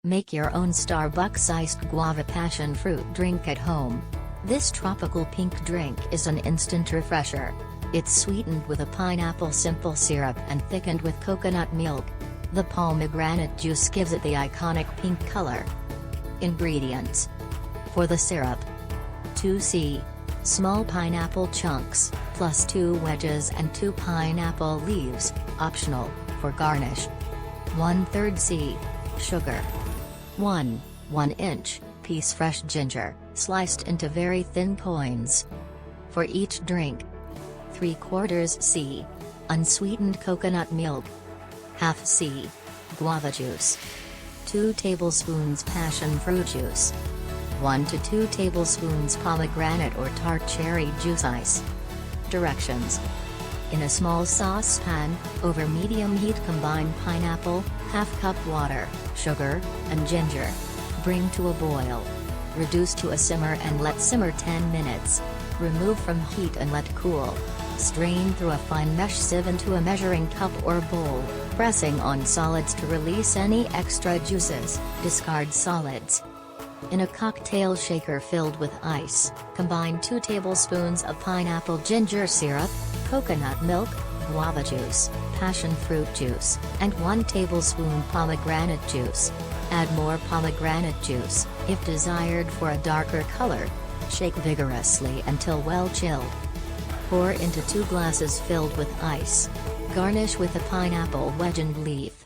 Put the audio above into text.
Make your own Starbucks-iced guava passion fruit drink at home. This tropical pink drink is an instant refresher. It's sweetened with a pineapple simple syrup and thickened with coconut milk. The pomegranate juice gives it the iconic pink color. Ingredients. For the syrup: 2 small pineapple chunks, plus 2 wedges and 2 pineapple leaves, optional, for garnish. 1/3 sugar. 1/1 piece fresh ginger, sliced into very thin coins. For each drink: 3/4 unsweetened coconut milk, 1/2 guava juice, 2 tablespoons passion fruit juice, 1 to 2 tablespoons pomegranate or tart cherry juice ice. Directions. In a small saucepan, over medium heat combine pineapple, 1/2 cup water, sugar, and ginger. Bring to a boil. Reduce to a simmer and let simmer 10 minutes. Remove from heat and let cool. Strain through a fine mesh sieve into a measuring cup or bowl, pressing on solids to release any extra juices. Discard solids. In a cocktail shaker filled with ice, combine 2 tablespoons of pineapple ginger syrup, coconut milk, guava juice, passion fruit juice, and 1 tablespoon pomegranate juice. Add more pomegranate juice, if desired for a darker color. Shake vigorously until well chilled. Pour into 2 glasses filled with ice. Garnish with a pineapple wedge and leaf.